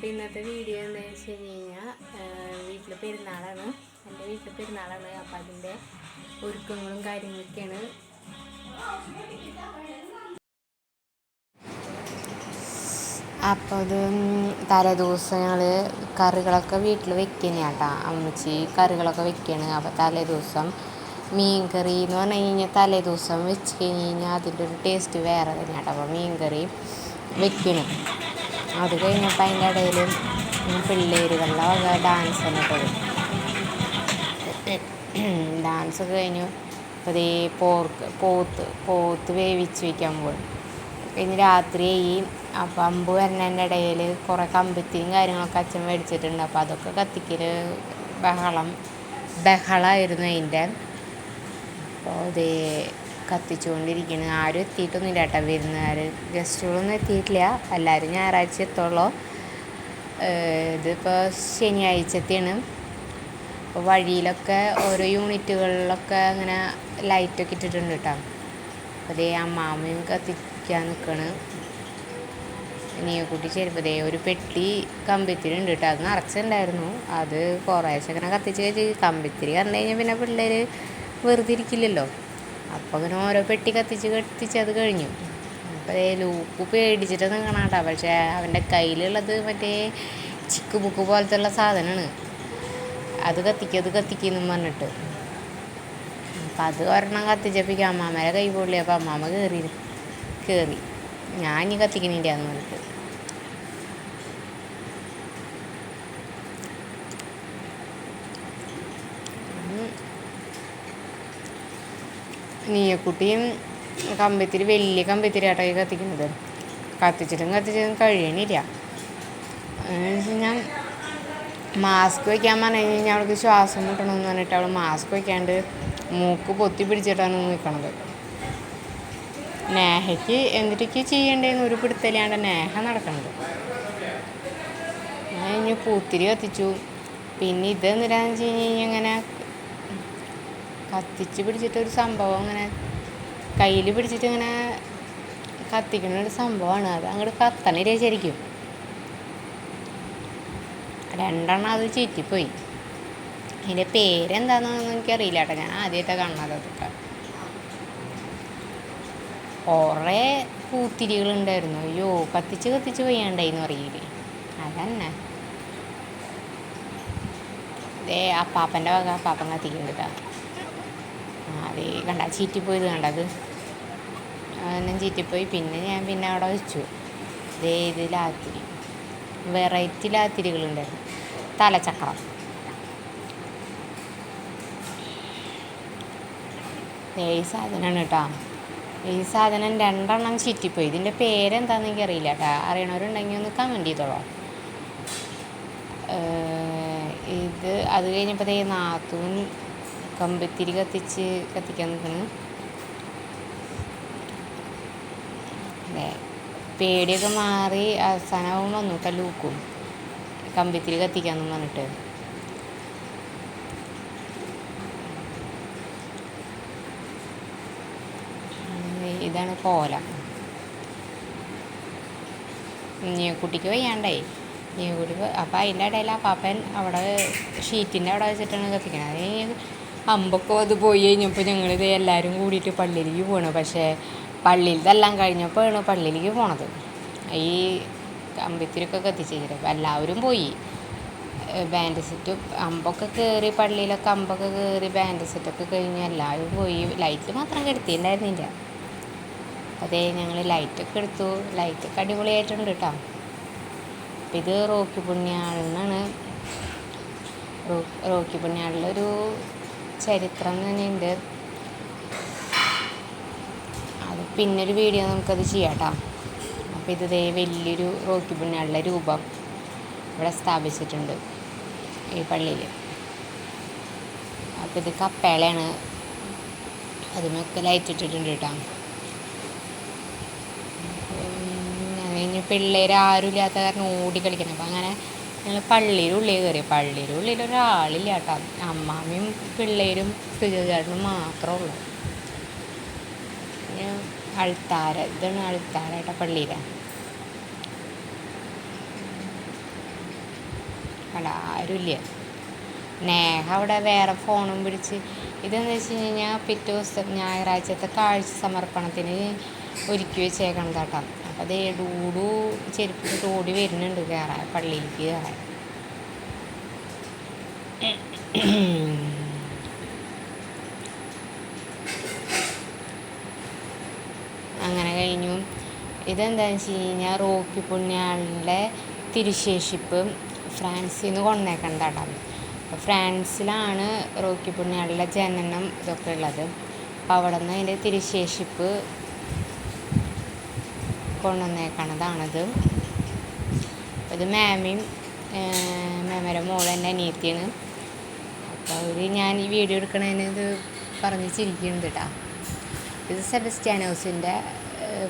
അപ്പോൾ ഇന്നത്തെ വീഡിയോ എന്താണെന്ന് വെച്ച് കഴിഞ്ഞാൽ വീട്ടിൽ പെരുന്നാളാണ്, എൻ്റെ വീട്ടിൽ പെരുന്നാളാണ്. അപ്പോൾ അതിൻ്റെ ഒരുക്കങ്ങളും കാര്യങ്ങളൊക്കെയാണ്. അപ്പോൾ അത് തലേദിവസം ഞങ്ങൾ കറികളൊക്കെ വീട്ടിൽ വെക്കുന്ന കേട്ടോ. അമ്മച്ചി കറികളൊക്കെ വെക്കുകയാണ്. അപ്പോൾ തലേദിവസം മീൻ കറി എന്ന് പറഞ്ഞു കഴിഞ്ഞാൽ തലേദിവസം വെച്ച് കഴിഞ്ഞ് കഴിഞ്ഞാൽ അതിൻ്റെ ഒരു ടേസ്റ്റ് വേറെ തന്നെ കേട്ടോ. അപ്പോൾ മീൻ കറി വെക്കണം. അത് കഴിഞ്ഞപ്പോൾ അതിൻ്റെ ഇടയിൽ പിള്ളേരുകളുടെ വക ഡാൻസ് വന്നിട്ടത് ഡാൻസ് കഴിഞ്ഞു. അപ്പോൾ അതേ പോത്ത് വേവിച്ച് വയ്ക്കാൻ പോകും. കഴിഞ്ഞ് രാത്രിയായി. അപ്പോൾ അമ്പ് വരുന്നതിൻ്റെ ഇടയിൽ കുറേ കമ്പിത്തിരിയും കാര്യങ്ങളൊക്കെ അച്ഛൻ മേടിച്ചിട്ടുണ്ട്. അപ്പോൾ അതൊക്കെ കത്തിക്കൽ ബഹളമായിരുന്നു അതിൻ്റെ. അപ്പോൾ അതേ കത്തിച്ചുകൊണ്ടിരിക്കുന്നു. ആരും എത്തിയിട്ടൊന്നുമില്ല കേട്ടോ. വിരുന്നുകാർ ഗസ്റ്റുകളൊന്നും എത്തിയിട്ടില്ല. എല്ലാവരും ഞായറാഴ്ച എത്തുള്ളൂ. ഇതിപ്പോൾ ശനിയാഴ്ചത്തെയാണ്. അപ്പോൾ വഴിയിലൊക്കെ ഓരോ യൂണിറ്റുകളിലൊക്കെ അങ്ങനെ ലൈറ്റൊക്കെ ഇട്ടിട്ടുണ്ട് കേട്ടോ. അപ്പോൾ അതേ അമ്മാമ്മയും കത്തിക്കാൻ നിൽക്കണ്. നീയക്കുട്ടി ചെരുപ്പതേ ഒരു പെട്ടി കമ്പിത്തിരി ഉണ്ട് കേട്ടോ. അത് നിറച്ചിട്ടുണ്ടായിരുന്നു. അത് കുറേശ്ശെ അങ്ങനെ കത്തിച്ച് കഴിച്ച് കമ്പിത്തിരി കണ്ടു കഴിഞ്ഞാൽ പിന്നെ പിള്ളേർ വെറുതെ ഇരിക്കില്ലല്ലോ. അപ്പോൾ അങ്ങനെ ഓരോ പെട്ടി കത്തിച്ച് അത് കഴിഞ്ഞു. അപ്പോൾ ലൂപ്പ് പേടിച്ചിട്ട് നിൽക്കണം കേട്ടോ. പക്ഷേ അവൻ്റെ കയ്യിലുള്ളത് മറ്റേ ചിക്ക് ബുക്ക് പോലത്തെ ഉള്ള സാധനമാണ്. അത് കത്തിക്കുന്നു പറഞ്ഞിട്ട്. അപ്പം അത് ഒരെണ്ണം കത്തിച്ചപ്പോൾ അമ്മാമ്മേരെ കൈ പൊള്ളി. അപ്പോൾ അമ്മാമ്മ കയറി ഞാൻ ഇനി കത്തിക്കണില്ല എന്ന് പറഞ്ഞിട്ട്. നീയക്കുട്ടിയും കമ്പിത്തിരി വലിയ കമ്പിത്തിരി ആട്ടോ കത്തിക്കുന്നത്. കത്തിച്ചിട്ടും കഴിയണില്ല. ഞാൻ മാസ്ക് വയ്ക്കാൻ പറഞ്ഞു കഴിഞ്ഞാൽ അവൾക്ക് ശ്വാസം മുട്ടണമെന്ന് പറഞ്ഞിട്ട് അവൾ മാസ്ക് വയ്ക്കാണ്ട് മൂക്ക് പൊത്തി പിടിച്ചിട്ടാണ് നിൽക്കണത്. നേഹയ്ക്ക് എന്തിട്ടൊക്കെ ചെയ്യേണ്ടതെന്ന് ഒരു പിടുത്തല്ലാണ്ട് നേഹ നടക്കണത്. ഞാൻ ഇനി പൂത്തിരി കത്തിച്ചു. പിന്നെ ഇതെന്തിനാന്ന് വെച്ച് കഴിഞ്ഞ് കഴിഞ്ഞാൽ ഇങ്ങനെ കത്തിച്ച് പിടിച്ചിട്ടൊരു സംഭവം ഇങ്ങനെ കയ്യിൽ പിടിച്ചിട്ട് ഇങ്ങനെ കത്തിക്കുന്ന ഒരു സംഭവമാണ്. അത് അങ്ങോട്ട് കത്തണില്ല ശരിക്കും. രണ്ടെണ്ണം അത് ചീറ്റിപ്പോയി. അതിൻ്റെ പേരെന്താണെന്നൊന്നും എനിക്കറിയില്ല കേട്ടോ. ഞാൻ ആദ്യമായിട്ടാണ് കാണുന്നത്. അതൊക്കെ കുറേ പൂത്തിരികളുണ്ടായിരുന്നു. അയ്യോ കത്തിച്ച് വയ്യാണ്ടായിന്ന് പറയില്ലേ, അതന്നെ. അതേ അപ്പാപ്പൻ്റെ വക അപ്പാപ്പൻ കത്തിക്കുന്നുണ്ട് കേട്ടോ. അതേ കണ്ട ചീറ്റിപ്പോയത് കണ്ടത് ഞാൻ ചീറ്റിപ്പോയി. പിന്നെ ഞാൻ അവിടെ വെച്ചു. ഇതേ ഇത് ലാത്തിരി വെറൈറ്റി ലാത്തിരികളുണ്ടായിരുന്നു. തലച്ചക്രം ഈ സാധനമാണ് കേട്ടോ. ഈ സാധനം രണ്ടെണ്ണം ചീറ്റിപ്പോയി. ഇതിൻ്റെ പേരെന്താണെന്ന് എനിക്കറിയില്ല കേട്ടോ. അറിയണവരുണ്ടെങ്കിൽ ഒന്ന് കമൻറ്റ് ചെയ്തോളൂ. ഇത് അത് കഴിഞ്ഞപ്പോൾ നാത്തൂൻ കമ്പിത്തിരി കത്തിക്കാൻ നിൽക്കുന്നു. പേടിയൊക്കെ മാറി അവസാനവും വന്നു കല്ലൂക്കും കമ്പിത്തിരി കത്തിക്കാമെന്ന് പറഞ്ഞിട്ട്. ഇതാണ് കോലം. കുട്ടിക്ക് വയ്യാണ്ടായി. കുട്ടി അപ്പം അതിൻ്റെ ഇടയിൽ ആ പാപ്പൻ അവിടെ ഷീറ്റിൻ്റെ അവിടെ വെച്ചിട്ടാണ് കത്തിക്കണത്. അത് അമ്പൊക്കെ അത് പോയി കഴിഞ്ഞപ്പോൾ ഞങ്ങളിത് എല്ലാവരും കൂടിയിട്ട് പള്ളിയിലേക്ക് പോകണം. പക്ഷേ പള്ളിയിലതെല്ലാം കഴിഞ്ഞപ്പോഴാണ് പള്ളിയിലേക്ക് പോണത്. ഈ കമ്പിത്തിരിയൊക്കെ കത്തിച്ച് വെച്ചിട്ട് അപ്പോൾ എല്ലാവരും പോയി. ബാൻഡ് സെറ്റും അമ്പൊക്കെ കയറി പള്ളിയിലൊക്കെ അമ്പൊക്കെ കയറി ബാൻഡ് സെറ്റൊക്കെ കഴിഞ്ഞ് എല്ലാവരും പോയി. ലൈറ്റ് മാത്രം കെടുത്തിയിട്ടുണ്ടായിരുന്നില്ല. അതേ ഞങ്ങൾ ലൈറ്റൊക്കെ എടുത്തു. ലൈറ്റൊക്കെ അടിപൊളിയായിട്ടുണ്ട് കേട്ടോ. അപ്പം ഇത് റോക്കി പുണ്യാളെന്നാണ്. റോക്കി പുണ്യാളിലൊരു ചരിത്രം തന്നെയുണ്ട്. അത് പിന്നൊരു വീഡിയോ നമുക്കത് ചെയ്യാം കേട്ടോ. അപ്പോൾ ഇത് വലിയൊരു റോക്കി പുണ്യാളിലെ രൂപം ഇവിടെ സ്ഥാപിച്ചിട്ടുണ്ട് ഈ പള്ളിയിൽ. അപ്പോൾ ഇത് കപ്പേളയാണ്. അതുമൊക്കെ ലൈറ്റ് ഇട്ടിട്ടുണ്ട് കേട്ടോ. കഴിഞ്ഞ് പിള്ളേർ ആരും ഇല്ലാത്ത കാരണം ഓടി കളിക്കണം. അപ്പം അങ്ങനെ ഞങ്ങൾ പള്ളിയുടെ ഉള്ളിൽ കയറി. പള്ളിയുടെ ഉള്ളിൽ ഒരാളില്ല കേട്ടോ. അമ്മാമ്മയും പിള്ളേരും സുജാചേട്ടനും മാത്രമേ ഉള്ളൂ. പിന്നെ അൾത്താര, ഇതാണ് അൾത്താര കേട്ടോ പള്ളിയിലെ. അല്ല ആരുമില്ല. നേഹ അവിടെ വേറെ ഫോണും പിടിച്ച്. ഇതെന്ന് വെച്ച് കഴിഞ്ഞാൽ പിറ്റേ ദിവസം ഞായറാഴ്ചത്തെ കാഴ്ച സമർപ്പണത്തിന് ഒരുക്കി വെച്ചേക്കണതാട്ടോ. അപ്പം അതേ ഡൂഡു ചെരുപ്പിട്ട് ഓടി വരുന്നുണ്ട് കയറാൻ, പള്ളിയിലേക്ക് കയറാൻ. അങ്ങനെ കഴിഞ്ഞു. ഇതെന്താണെന്ന് വെച്ച് കഴിഞ്ഞാൽ റോക്കി പുണ്യാളിൻ്റെ തിരുശേഷിപ്പ് ഫ്രാൻസിൽ നിന്ന് കൊണ്ടുവന്നേക്കണതാട്ടോ. അപ്പോൾ ഫ്രാൻസിലാണ് റോക്കി പുണ്യാളിൻ്റെ ജനനം ഇതൊക്കെ ഉള്ളത്. അപ്പോൾ അവിടെ നിന്ന് അതിൻ്റെ തിരുശേഷിപ്പ് കൊണ്ടുവന്നേക്കണതാണത്. ഇത് മാമയും മാമയുടെ മോൾ എൻ്റെ അനിയത്തിയാണ്. അപ്പോൾ അവർ ഞാൻ ഈ വീഡിയോ എടുക്കണതിന് ഇത് പറഞ്ഞ് ചിരിക്കുന്നുണ്ട് കേട്ടോ. ഇത് സെബസ്റ്റ്യാനോസിൻ്റെ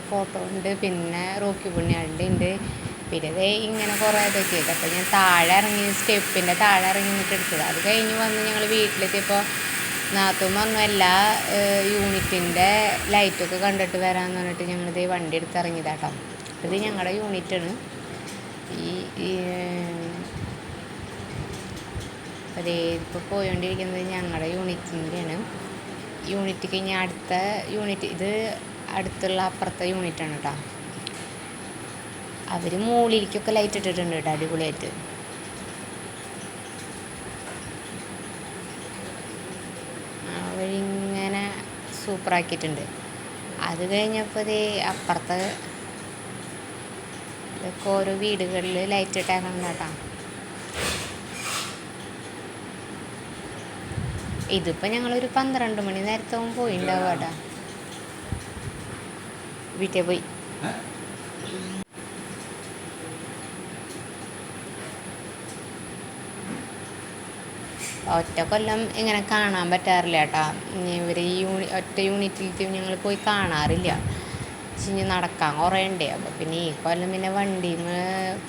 ഫോട്ടോ ഉണ്ട്, പിന്നെ റോക്കി പുണ്യാളിൻ്റെ ഉണ്ട്, പിന്നെ ഇത് ഇങ്ങനെ കുറേ ഇതൊക്കെ ഉണ്ട്. അപ്പോൾ ഞാൻ താഴെ ഇറങ്ങി സ്റ്റെപ്പിൻ്റെ താഴെ ഇറങ്ങി നിന്നിട്ട് എടുത്തത്. അത് കഴിഞ്ഞ് വന്ന് ഞങ്ങൾ വീട്ടിലെത്തിയപ്പോൾ നാത്തും പറഞ്ഞു എല്ലാ യൂണിറ്റിൻ്റെ ലൈറ്റൊക്കെ കണ്ടിട്ട് വരാമെന്ന് പറഞ്ഞിട്ട് ഞങ്ങളിത് വണ്ടി എടുത്ത് ഇറങ്ങിയതാട്ടോ. ഇത് ഞങ്ങളുടെ യൂണിറ്റാണ്. അതേ ഇപ്പോൾ പോയോണ്ടിരിക്കുന്നത് ഞങ്ങളുടെ യൂണിറ്റിൻ്റെയാണ്. യൂണിറ്റ് കഴിഞ്ഞാൽ അടുത്ത യൂണിറ്റ്, ഇത് അടുത്തുള്ള അപ്പുറത്തെ യൂണിറ്റാണ് കേട്ടോ. അവർ മുകളിലേക്കൊക്കെ ലൈറ്റ് ഇട്ടിട്ടുണ്ട് കേട്ടോ, അടിപൊളിയായിട്ട്. അവരിങ്ങനെ സൂപ്പറാക്കിയിട്ടുണ്ട്. അത് കഴിഞ്ഞപ്പോൾ ഇത് അപ്പുറത്തെ ഇതൊക്കെ ഓരോ വീടുകളിൽ ലൈറ്റ് ഇട്ടേക്കണം കേട്ടോ. ഇതിപ്പോൾ ഞങ്ങളൊരു 12 മണി നേരത്താവും പോയിണ്ടാവും കേട്ടോ. വീട്ടിൽ പോയി ഒറ്റ കൊല്ലം ഇങ്ങനെ കാണാൻ പറ്റാറില്ല കേട്ടോ. ഇവർ ഈ ഒറ്റ യൂണിറ്റിലേക്ക് ഞങ്ങൾ പോയി കാണാറില്ല. ഇനി നടക്കാൻ കുറേ ഉണ്ട്. അപ്പോൾ പിന്നെ ഈ കൊല്ലം പിന്നെ വണ്ടിയിൽ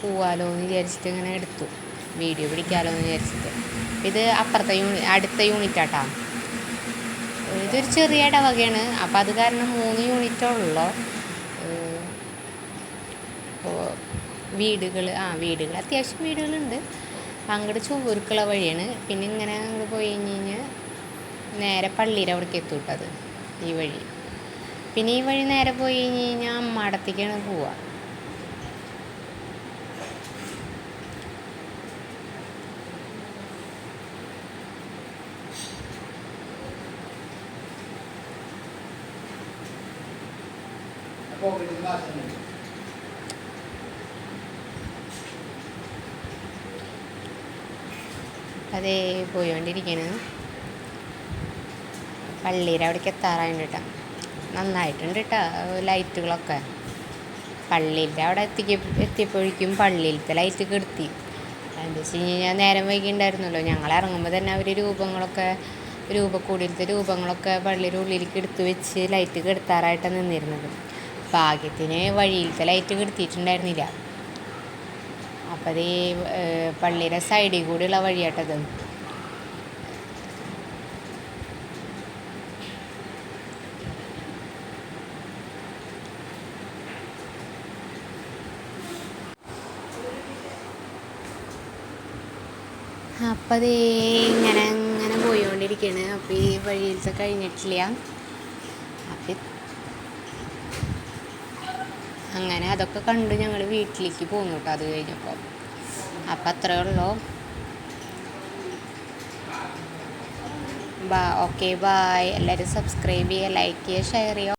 പോവാലോ എന്ന് വിചാരിച്ചിട്ട് ഇങ്ങനെ എടുത്തു, വീഡിയോ പിടിക്കാമല്ലോ എന്ന് വിചാരിച്ചിട്ട്. ഇത് അപ്പുറത്തെ അടുത്ത യൂണിറ്റാട്ടോ. ഇതൊരു ചെറിയ ഇടവകയാണ്. അപ്പോൾ അത് കാരണം 3 യൂണിറ്റുള്ളൂ. അപ്പോൾ വീടുകൾ അത്യാവശ്യം വീടുകളുണ്ട്. അങ്ങോട്ട് ചുവരുക്കുള്ള വഴിയാണ്. പിന്നെ ഇങ്ങനെ അങ്ങോട്ട് പോയി കഴിഞ്ഞ് കഴിഞ്ഞാൽ നേരെ പള്ളിയുടെ അവിടേക്ക് എത്തുവിട്ടത് ഈ വഴി. പിന്നെ ഈ വഴി നേരെ പോയി കഴിഞ്ഞ് കഴിഞ്ഞാൽ അമ്മാടത്തേക്കാണ് പോവുക. അതേ പോയിക്കൊണ്ടിരിക്കുകയാണ്. പള്ളിയുടെ അവിടേക്ക് എത്താറായിട്ട് കേട്ടോ. നന്നായിട്ടുണ്ട് കേട്ടോ ലൈറ്റുകളൊക്കെ. പള്ളിയിൻ്റെ അവിടെ എത്തിയപ്പോഴേക്കും പള്ളിയിലത്തെ ലൈറ്റ് കെടുത്തി. എന്താ വെച്ച് കഴിഞ്ഞാൽ നേരം വൈകിണ്ടായിരുന്നല്ലോ. ഞങ്ങൾ ഇറങ്ങുമ്പോൾ തന്നെ അവർ രൂപക്കൂടിയിലത്തെ രൂപങ്ങളൊക്കെ പള്ളിയുടെ ഉള്ളിലേക്ക് എടുത്ത് വെച്ച് ലൈറ്റ് കെടുത്താറായിട്ടാണ് നിന്നിരുന്നത്. ഭാഗ്യത്തിന് വഴിയിലത്തെ ലൈറ്റ് കെടുത്തിയിട്ടുണ്ടായിരുന്നില്ല. അപ്പോൾ അത് പള്ളിയുടെ സൈഡിൽ കൂടിയുള്ള വഴിയാട്ടത്. അപ്പം അത് ഇങ്ങനെ പോയിക്കൊണ്ടിരിക്കുകയാണ്. അപ്പോൾ ഈ വഴിയിലത്തെ കഴിഞ്ഞിട്ടില്ല. അപ്പം അങ്ങനെ അതൊക്കെ കണ്ട് ഞങ്ങൾ വീട്ടിലേക്ക് പോന്നു കേട്ടോ. അത് കഴിഞ്ഞപ്പോൾ അപ്പം അത്രയേ ഉള്ളൂ. Okay bye. എല്ലാവരും സബ്സ്ക്രൈബ് ചെയ്യുക, ലൈക്ക് ചെയ്യുക, ഷെയർ ചെയ്യുക.